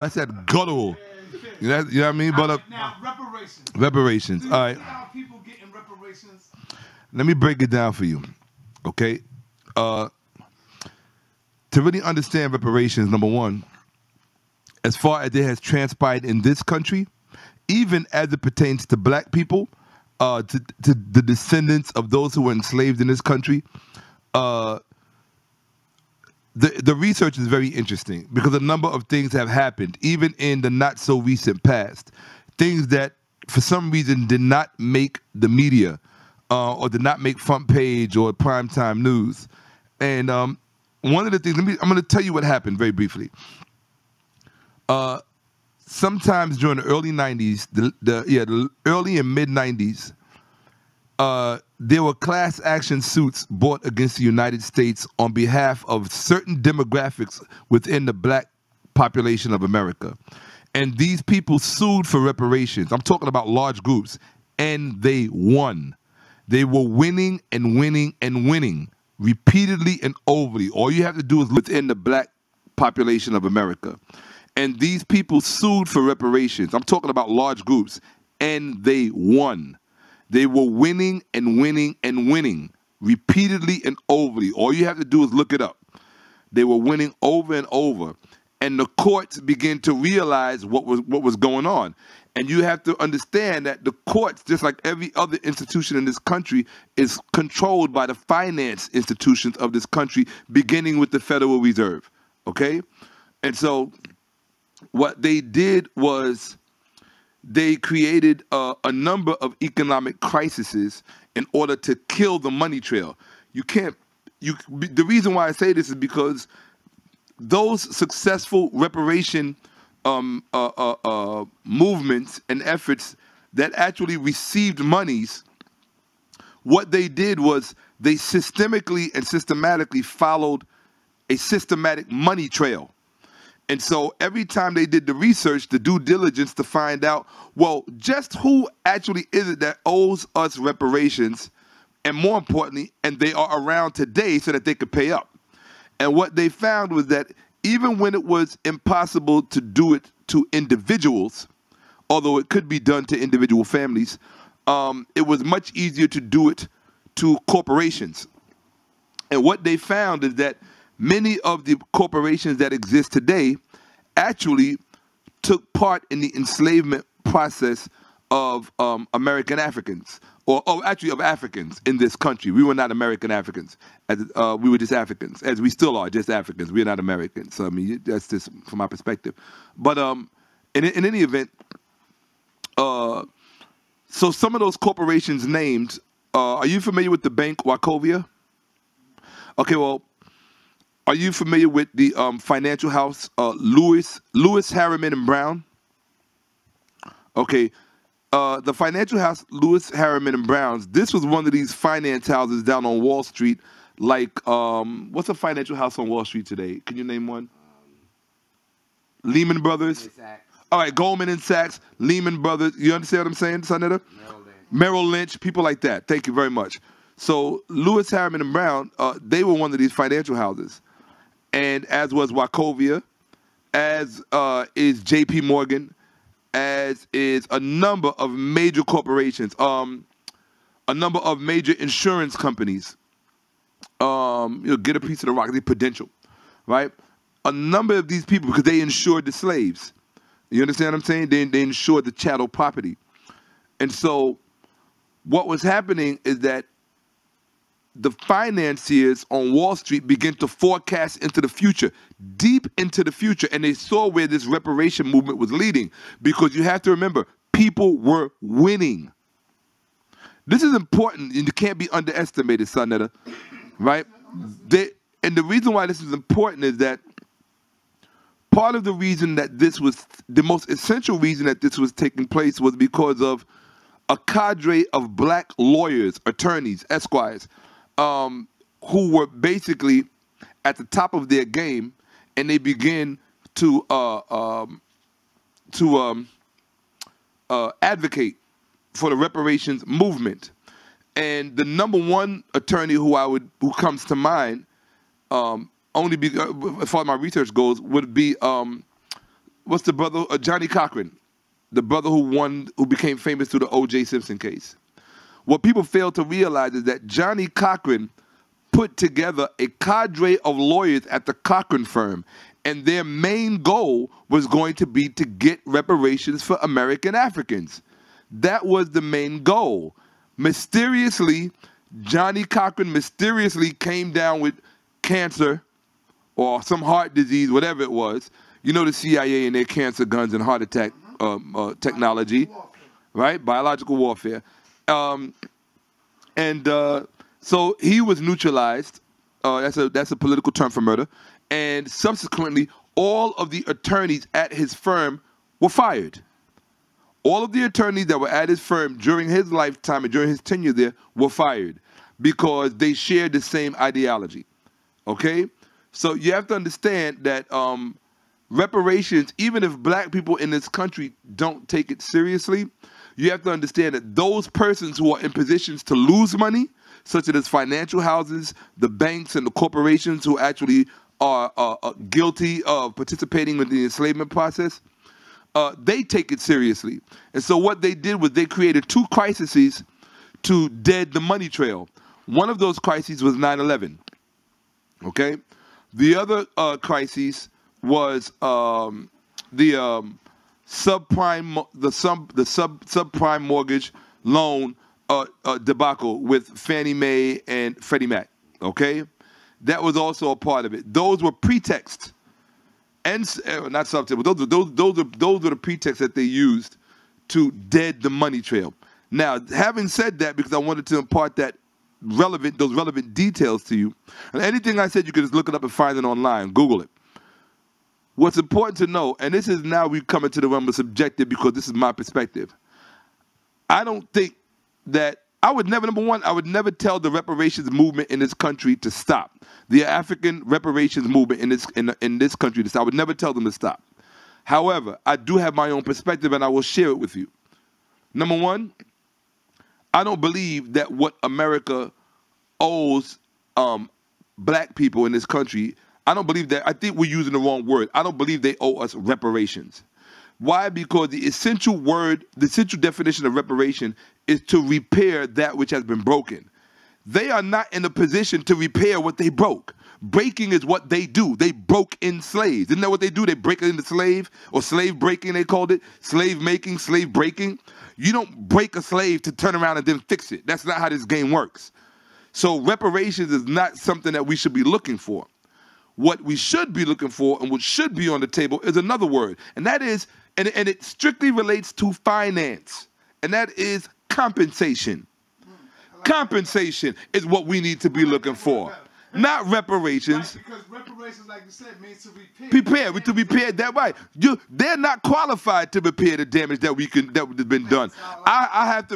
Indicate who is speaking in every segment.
Speaker 1: I said guttural. You know what I mean? But
Speaker 2: now reparations.
Speaker 1: reparations.
Speaker 2: Do
Speaker 1: All
Speaker 2: you
Speaker 1: right.
Speaker 2: see how people getting reparations?
Speaker 1: Let me break it down for you. Okay. To really understand reparations, number one, as far as it has transpired in this country, even as it pertains to black people, to the descendants of those who were enslaved in this country, uh, the research is very interesting because a number of things have happened, even in the not so recent past. Things that, for some reason, did not make the media or did not make front page or primetime news. And one of the things, I'm going to tell you what happened very briefly. Sometimes during the early 90s, the early and mid 90s, there were class action suits brought against the United States on behalf of certain demographics within the black population of America. And these people sued for reparations. I'm talking about large groups. And they won. They were winning and winning and winning repeatedly and overly. All you have to do is look within the black population of America. And these people sued for reparations. I'm talking about large groups. And they won. They were winning and winning and winning repeatedly and overly. All you have to do is look it up. They were winning over and over. And the courts began to realize what was going on. And you have to understand that the courts, just like every other institution in this country, is controlled by the finance institutions of this country, beginning with the Federal Reserve. Okay? And so what they did was they created a number of economic crises in order to kill the money trail. The reason why I say this is because those successful reparation movements and efforts that actually received monies, what they did was they systemically and systematically followed a systematic money trail. And so every time they did the research, the due diligence to find out, well, just who actually is it that owes us reparations, and more importantly, and they are around today so that they could pay up. And what they found was that even when it was impossible to do it to individuals, although it could be done to individual families, it was much easier to do it to corporations. And what they found is that many of the corporations that exist today actually took part in the enslavement process of American Africans, or actually of Africans in this country. We were not American Africans. We were just Africans, as we still are, just Africans. We are not Americans. So, I mean, that's just from my perspective. But in any event, so some of those corporations named, are you familiar with the bank Wachovia? Okay, well, are you familiar with the financial house Lewis, Harriman and Brown? Okay, the financial house Lewis, Harriman and Brown's. This was one of these finance houses down on Wall Street. Like, what's a financial house on Wall Street today? Can you name one? Lehman Brothers. All right, Goldman and Sachs, Lehman Brothers. You understand what I'm saying, SaNeter? Merrill Lynch, people like that. Thank you very much. So Lewis, Harriman and Brown, they were one of these financial houses. And as was Wachovia, as is J.P. Morgan, as is a number of major corporations, a number of major insurance companies. You'll get a piece of the rock, they're Prudential, right? A number of these people, because they insured the slaves. You understand what I'm saying? They insured the chattel property. And so what was happening is that the financiers on Wall Street began to forecast into the future, deep into the future, and they saw where this reparation movement was leading, because you have to remember, people were winning. This is important, and it can't be underestimated, SaNeter, right? And the reason why this is important is that part of the reason that this was, the most essential reason that this was taking place was because of a cadre of black lawyers, attorneys, esquires, who were basically at the top of their game, and they began to advocate for the reparations movement. And the number one attorney who comes to mind, only because, as far as my research goes, would be what's the brother? Johnny Cochran, the brother who became famous through the O.J. Simpson case. What people fail to realize is that Johnny Cochran put together a cadre of lawyers at the Cochran firm, and their main goal was going to be to get reparations for American Africans. That was the main goal. Mysteriously, Johnny Cochran mysteriously came down with cancer or some heart disease, whatever it was. You know the CIA and their cancer guns and heart attack technology, right? Biological warfare. So he was neutralized. That's a political term for murder. And subsequently, all of the attorneys at his firm were fired. All of the attorneys that were at his firm during his lifetime and during his tenure there were fired because they shared the same ideology. Okay? So you have to understand that reparations, even if black people in this country don't take it seriously, you have to understand that those persons who are in positions to lose money, such as financial houses, the banks, and the corporations who actually are guilty of participating in the enslavement process, they take it seriously. And so what they did was they created two crises to dead the money trail. One of those crises was 9/11. Okay? The other crisis was the subprime mortgage loan debacle with Fannie Mae and Freddie Mac. Okay? That was also a part of it. Those were pretexts. And not subtext, but those are the pretexts that they used to dead the money trail. Now, having said that, because I wanted to impart those relevant details to you, and anything I said, you can just look it up and find it online, Google it. What's important to know, and this is now we come into the realm of subjective because this is my perspective. I don't think that I would never, number one, I would never tell the reparations movement in this country to stop. The African reparations movement in this country to stop. I would never tell them to stop. However, I do have my own perspective, and I will share it with you. Number one, I don't believe that what America owes black people in this country, I don't believe that. I think we're using the wrong word. I don't believe they owe us reparations. Why? Because the essential definition of reparation is to repair that which has been broken. They are not in a position to repair what they broke. Breaking is what they do. They broke in slaves. Isn't that what they do? They break it into slave, or slave breaking, they called it. Slave making, slave breaking. You don't break a slave to turn around and then fix it. That's not how this game works. So reparations is not something that we should be looking for. What we should be looking for and what should be on the table is another word. And that is, and it strictly relates to finance. And that is compensation. Compensation is what we need to be looking for, not reparations.
Speaker 2: Right, because reparations, like you said, means to repair.
Speaker 1: To repair that right. They're not qualified to repair the damage that has been done. I have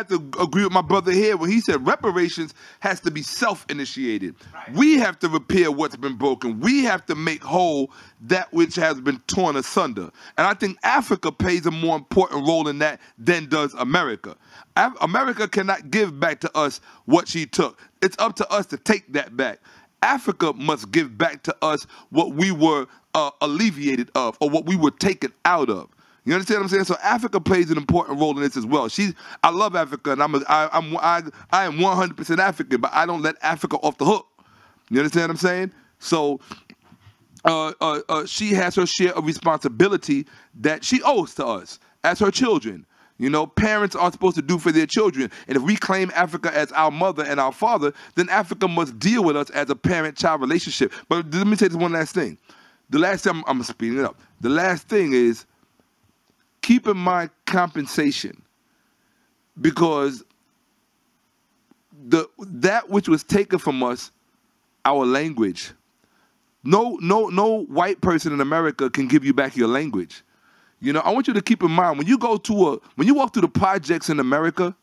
Speaker 1: to agree with my brother here when he said reparations has to be self-initiated. Right. We have to repair what's been broken. We have to make whole that which has been torn asunder. And I think Africa plays a more important role in that than does America. America cannot give back to us what she took. It's up to us to take that back. Africa must give back to us what we were alleviated of, or what we were taken out of. You understand what I'm saying? So Africa plays an important role in this as well. I love Africa, and I am 100% African, but I don't let Africa off the hook. You understand what I'm saying? So she has her share of responsibility that she owes to us as her children. You know, parents are supposed to do for their children. And if we claim Africa as our mother and our father, then Africa must deal with us as a parent-child relationship. But let me say this one last thing. The last thing, I'm speeding it up. The last thing is, keep in mind compensation. Because that which was taken from us, our language. No white person in America can give you back your language. You know, I want you to keep in mind when you walk through the projects in America,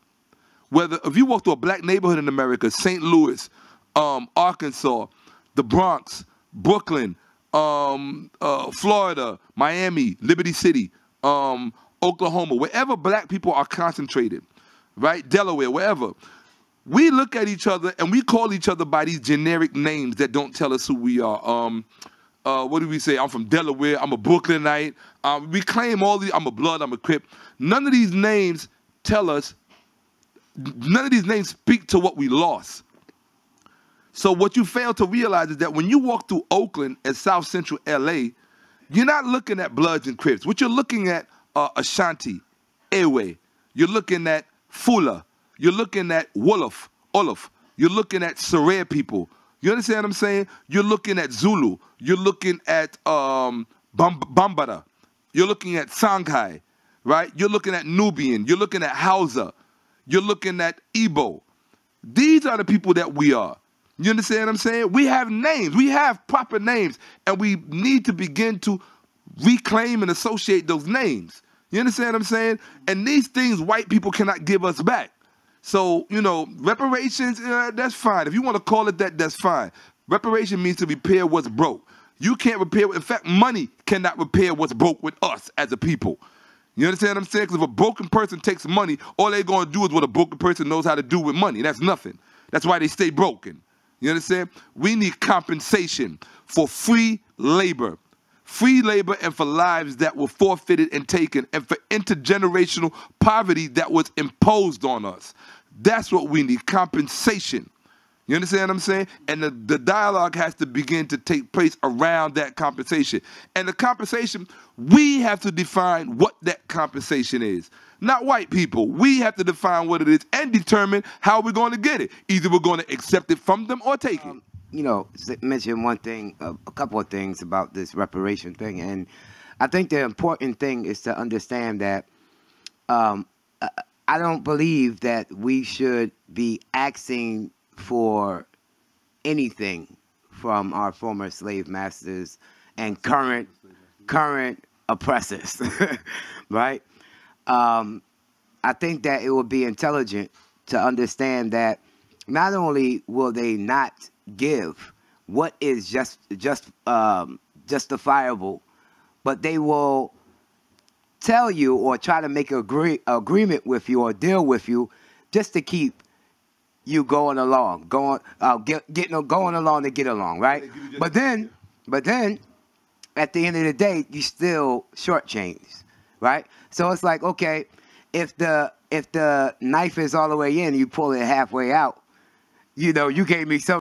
Speaker 1: if you walk through a black neighborhood in America, St. Louis, Arkansas, the Bronx, Brooklyn, Florida, Miami, Liberty City, Oklahoma, wherever black people are concentrated, right? Delaware, wherever. We look at each other and we call each other by these generic names that don't tell us who we are. what do we say? I'm from Delaware. I'm a Brooklynite. We claim all these. I'm a Blood. I'm a Crip. None of these names tell us. None of these names speak to what we lost. So what you fail to realize is that when you walk through Oakland and South Central LA, you're not looking at Bloods and Crips. What you're looking at are Ashanti, Ewe. You're looking at Fula. You're looking at Olaf. You're looking at Serer people. You understand what I'm saying? You're looking at Zulu. You're looking at Bambara. You're looking at Songhai, right? You're looking at Nubian. You're looking at Hausa. You're looking at Igbo. These are the people that we are. You understand what I'm saying? We have names. We have proper names, and we need to begin to reclaim and associate those names. You understand what I'm saying? And these things white people cannot give us back. So, you know, reparations, that's fine. If you want to call it that, that's fine. Reparation means to repair what's broke. You can't repair, in fact, money cannot repair what's broke with us as a people. You understand what I'm saying? Because if a broken person takes money, all they're going to do is what a broken person knows how to do with money. That's nothing. That's why they stay broken. You understand? We need compensation for free labor. Free labor and for lives that were forfeited and taken, and for intergenerational poverty that was imposed on us. That's what we need, compensation. You understand what I'm saying? And the dialogue has to begin to take place around that compensation. And the compensation, we have to define what that compensation is. Not white people. We have to define what it is and determine how we're going to get it. Either we're going to accept it from them or take it.
Speaker 3: You know, mention one thing, a couple of things about this reparation thing. And I think the important thing is to understand that I don't believe that we should be asking for anything from our former slave masters and current oppressors, right? I think that it would be intelligent to understand that not only will they not give what is justifiable, but they will tell you or try to make an agreement with you or deal with you just to keep you going along, going along to get along, right? But then at the end of the day, you still shortchanged, right? So it's like, okay, if the knife is all the way in, you pull it halfway out, you know, you gave me some